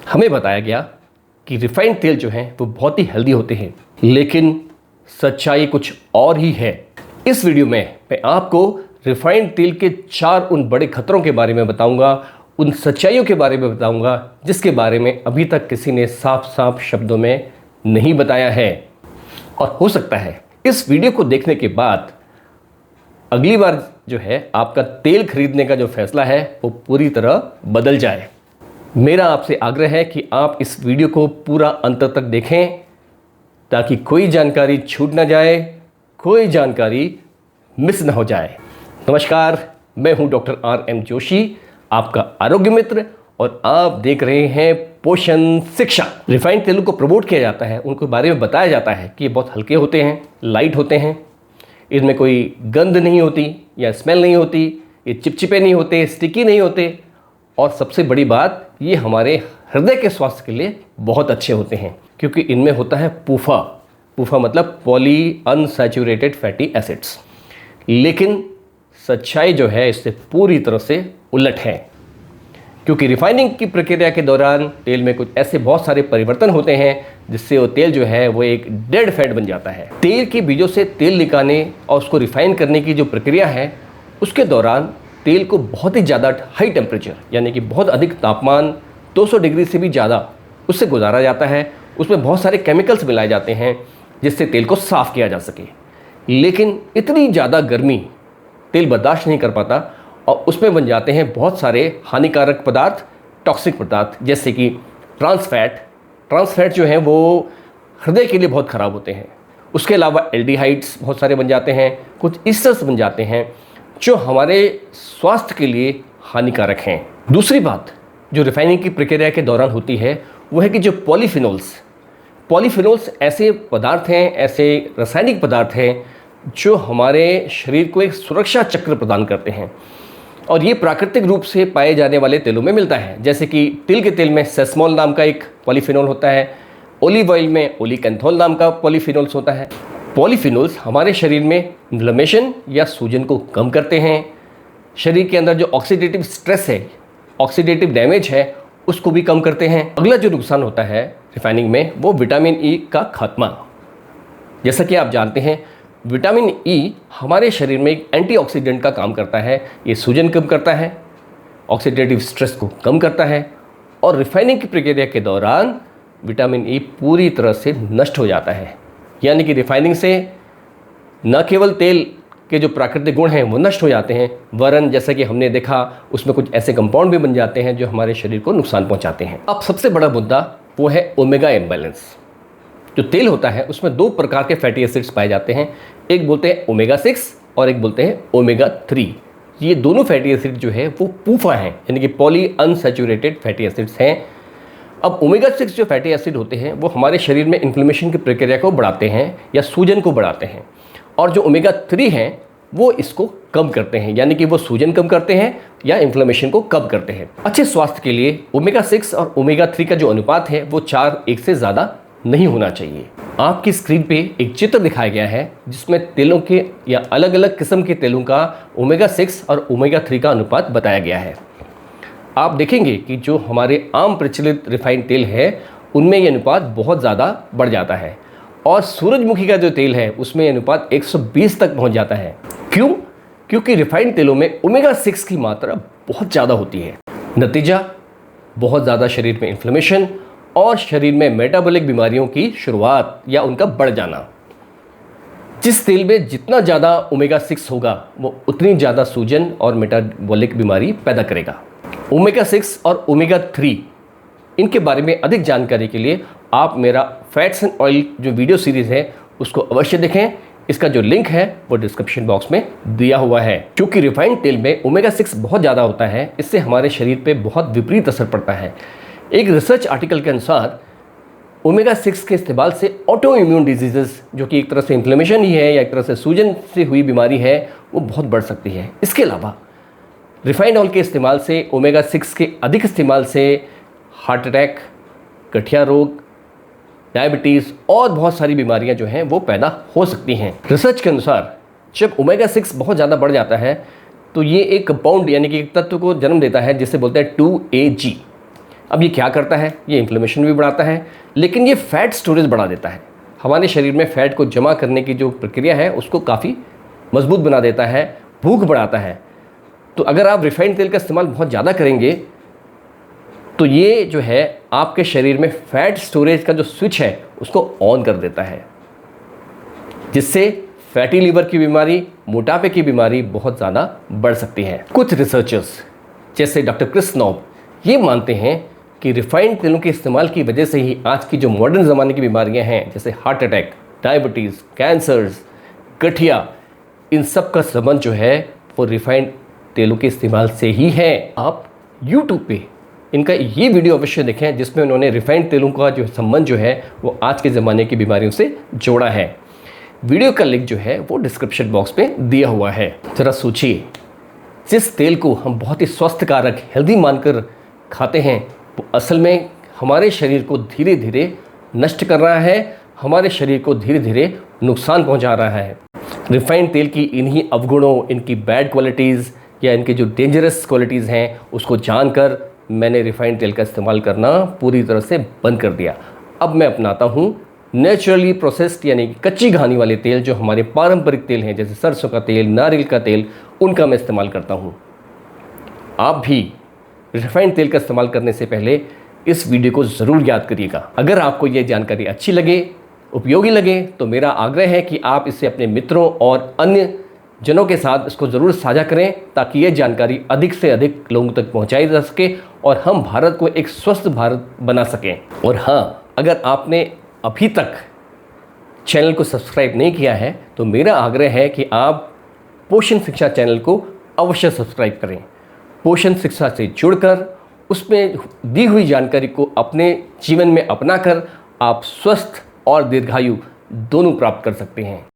हमें बताया गया कि रिफाइंड तेल जो हैं वो बहुत ही हेल्दी होते हैं, लेकिन सच्चाई कुछ और ही है। इस वीडियो में मैं आपको रिफाइंड तेल के 4 उन बड़े खतरों के बारे में बताऊंगा, उन सच्चाइयों के बारे में बताऊंगा जिसके बारे में अभी तक किसी ने साफ साफ शब्दों में नहीं बताया है। और हो सकता है इस वीडियो को देखने के बाद अगली बार जो है आपका तेल खरीदने का जो फैसला है वो पूरी तरह बदल जाए। मेरा आपसे आग्रह है कि आप इस वीडियो को पूरा अंत तक देखें ताकि कोई जानकारी छूट ना जाए, कोई जानकारी मिस ना हो जाए। नमस्कार, मैं हूं डॉक्टर RM जोशी, आपका आरोग्य मित्र, और आप देख रहे हैं पोषण शिक्षा। रिफाइंड तेलों को प्रमोट किया जाता है, उनके बारे में बताया जाता है कि ये बहुत हल्के होते हैं, लाइट होते हैं, इनमें कोई गंध नहीं होती या स्मेल नहीं होती, ये चिपचिपे नहीं होते, स्टिकी नहीं होते, और सबसे बड़ी बात ये हमारे हृदय के स्वास्थ्य के लिए बहुत अच्छे होते हैं क्योंकि इनमें होता है पूफा। पूफा मतलब पॉली अनसैचुरेटेड फैटी एसिड्स। लेकिन सच्चाई जो है इससे पूरी तरह से उलट है, क्योंकि रिफाइनिंग की प्रक्रिया के दौरान तेल में कुछ ऐसे बहुत सारे परिवर्तन होते हैं जिससे वो तेल जो है वो एक डेड फैट बन जाता है। तेल के बीजों से तेल निकालने और उसको रिफाइन करने की जो प्रक्रिया है उसके दौरान तेल को बहुत ही ज़्यादा हाई टेम्परेचर यानी कि बहुत अधिक तापमान 200 डिग्री से भी ज़्यादा उससे गुजारा जाता है। उसमें बहुत सारे केमिकल्स मिलाए जाते हैं जिससे तेल को साफ़ किया जा सके, लेकिन इतनी ज़्यादा गर्मी तेल बर्दाश्त नहीं कर पाता और उसमें बन जाते हैं बहुत सारे हानिकारक पदार्थ, टॉक्सिक पदार्थ, जैसे कि ट्रांस फैट जो हैं वो हृदय के लिए बहुत ख़राब होते हैं। उसके अलावा एल्डिहाइड्स बहुत सारे बन जाते हैं, कुछ ईस्टर्स बन जाते हैं जो हमारे स्वास्थ्य के लिए हानिकारक हैं। दूसरी बात जो रिफाइनिंग की प्रक्रिया के दौरान होती है वो है कि जो पॉलीफिनोल्स ऐसे पदार्थ हैं, ऐसे रासायनिक पदार्थ हैं जो हमारे शरीर को एक सुरक्षा चक्र प्रदान करते हैं, और ये प्राकृतिक रूप से पाए जाने वाले तेलों में मिलता है। जैसे कि तिल के तेल में सेसमोल नाम का एक पॉलीफिनोल होता है, ओलिव ऑयल में ओलिकेंथोल नाम का पॉलीफिनोल्स होता है। पॉलीफिनोल्स हमारे शरीर में इन्फ्लेमेशन या सूजन को कम करते हैं, शरीर के अंदर जो ऑक्सीडेटिव स्ट्रेस है, ऑक्सीडेटिव डैमेज है, उसको भी कम करते हैं। अगला जो नुकसान होता है रिफाइनिंग में वो विटामिन ई का खात्मा। जैसा कि आप जानते हैं विटामिन ई हमारे शरीर में एक एंटीऑक्सीडेंट का काम करता है। ये सूजन कम करता है, ऑक्सीडेटिव स्ट्रेस को कम करता है, और रिफाइनिंग की प्रक्रिया के दौरान विटामिन ई पूरी तरह से नष्ट हो जाता है। यानी कि रिफाइनिंग से न केवल तेल के जो प्राकृतिक गुण हैं वो नष्ट हो जाते हैं, वरन जैसा कि हमने देखा उसमें कुछ ऐसे कंपाउंड भी बन जाते हैं जो हमारे शरीर को नुकसान पहुंचाते हैं। अब सबसे बड़ा मुद्दा वो है ओमेगा इम्बैलेंस। जो तेल होता है उसमें 2 प्रकार के फैटी एसिड्स पाए जाते हैं, एक बोलते हैं ओमेगा 6 और एक बोलते हैं ओमेगा 3। ये दोनों फैटी एसिड जो है वो पूफा हैं, यानी कि पॉली अनसैचुरेटेड फैटी एसिड्स हैं। अब ओमेगा 6 जो फैटी एसिड होते हैं वो हमारे शरीर में इन्फ्लेमेशन की प्रक्रिया को बढ़ाते हैं या सूजन को बढ़ाते हैं, और जो ओमेगा 3 हैं वो इसको कम करते हैं, यानी कि वो सूजन कम करते हैं या इन्फ्लेमेशन को कम करते हैं। अच्छे स्वास्थ्य के लिए ओमेगा 6 और ओमेगा 3 का जो अनुपात है वो 4:1 से ज़्यादा नहीं होना चाहिए। आपकी स्क्रीन पे एक चित्र दिखाया गया है जिसमें तेलों के या अलग अलग किस्म के तेलों का ओमेगा 6 और ओमेगा 3 का अनुपात बताया गया है। आप देखेंगे कि जो हमारे आम प्रचलित रिफाइंड तेल है उनमें ये अनुपात बहुत ज़्यादा बढ़ जाता है, और सूरजमुखी का जो तेल है उसमें ये अनुपात 120 तक पहुंच जाता है। क्यों? क्योंकि रिफाइंड तेलों में ओमेगा 6 की मात्रा बहुत ज़्यादा होती है। नतीजा बहुत ज़्यादा शरीर में इन्फ्लेमेशन और शरीर में मेटाबॉलिक बीमारियों की शुरुआत या उनका बढ़ जाना। जिस तेल में जितना ज़्यादा ओमेगा 6 होगा वो उतनी ज़्यादा सूजन और मेटाबॉलिक बीमारी पैदा करेगा। ओमेगा 6 और ओमेगा 3 इनके बारे में अधिक जानकारी के लिए आप मेरा फैट्स एंड ऑयल जो वीडियो सीरीज़ है उसको अवश्य देखें। इसका जो लिंक है वो डिस्क्रिप्शन बॉक्स में दिया हुआ है। क्योंकि रिफाइंड तेल में ओमेगा 6 बहुत ज़्यादा होता है, इससे हमारे शरीर पे बहुत विपरीत असर पड़ता है। एक रिसर्च आर्टिकल के अनुसार ओमेगा 6 के इस्तेमाल से ऑटो इम्यून डिजीज़ेस, जो कि एक तरह से इन्फ्लेमेशन ही है या एक तरह से सूजन से हुई बीमारी है, वो बहुत बढ़ सकती है। इसके अलावा रिफाइंड ऑयल के इस्तेमाल से, ओमेगा 6 के अधिक इस्तेमाल से हार्ट अटैक, गठिया रोग, डायबिटीज़ और बहुत सारी बीमारियां जो हैं वो पैदा हो सकती हैं। रिसर्च के अनुसार जब ओमेगा 6 बहुत ज़्यादा बढ़ जाता है तो ये एक कंपाउंड यानी कि एक तत्व को जन्म देता है जिसे बोलते हैं 2AG। अब ये क्या करता है? ये इन्फ्लेमेशन भी बढ़ाता है, लेकिन ये फैट स्टोरेज बढ़ा देता है। हमारे शरीर में फ़ैट को जमा करने की जो प्रक्रिया है उसको काफ़ी मजबूत बना देता है, भूख बढ़ाता है। तो अगर आप रिफाइंड तेल का इस्तेमाल बहुत ज़्यादा करेंगे तो ये जो है आपके शरीर में फ़ैट स्टोरेज का जो स्विच है उसको ऑन कर देता है, जिससे फैटी लीवर की बीमारी, मोटापे की बीमारी बहुत ज़्यादा बढ़ सकती है। कुछ रिसर्चर्स जैसे डॉक्टर क्रिस नॉब ये मानते हैं कि रिफाइंड तेलों के इस्तेमाल की वजह से ही आज की जो मॉडर्न ज़माने की बीमारियां हैं, जैसे हार्ट अटैक, डायबिटीज़, कैंसर्स, गठिया, इन सब का संबंध जो है वो रिफाइंड तेलों के इस्तेमाल से ही है। आप यूट्यूब पे इनका ये वीडियो अवश्य देखें जिसमें उन्होंने रिफाइंड तेलों का जो संबंध जो है वो आज के ज़माने की बीमारियों से जोड़ा है। वीडियो का लिंक जो है वो डिस्क्रिप्शन बॉक्स में दिया हुआ है। ज़रा सोचिए, जिस तेल को हम बहुत ही स्वस्थकारक, हेल्दी मानकर खाते हैं, वो असल में हमारे शरीर को धीरे धीरे नष्ट कर रहा है, हमारे शरीर को धीरे धीरे नुकसान पहुंचा रहा है। रिफाइंड तेल की इन्हीं अवगुणों, इनकी बैड क्वालिटीज़ या इनके जो डेंजरस क्वालिटीज़ हैं उसको जानकर मैंने रिफाइंड तेल का इस्तेमाल करना पूरी तरह से बंद कर दिया। अब मैं अपनाता हूँ नेचुरली प्रोसेस्ड यानी कच्ची घानी वाले तेल, जो हमारे पारंपरिक तेल हैं जैसे सरसों का तेल, नारियल का तेल, उनका मैं इस्तेमाल करता हूँ। आप भी रिफाइंड तेल का इस्तेमाल करने से पहले इस वीडियो को ज़रूर याद करिएगा। अगर आपको ये जानकारी अच्छी लगे, उपयोगी लगे, तो मेरा आग्रह है कि आप इसे अपने मित्रों और अन्य जनों के साथ इसको ज़रूर साझा करें, ताकि ये जानकारी अधिक से अधिक लोगों तक पहुंचाई जा सके और हम भारत को एक स्वस्थ भारत बना सकें। और हाँ, अगर आपने अभी तक चैनल को सब्सक्राइब नहीं किया है तो मेरा आग्रह है कि आप पोषण शिक्षा चैनल को अवश्य सब्सक्राइब करें। पोषण शिक्षा से जुड़कर उसमें दी हुई जानकारी को अपने जीवन में अपनाकर आप स्वस्थ और दीर्घायु दोनों प्राप्त कर सकते हैं।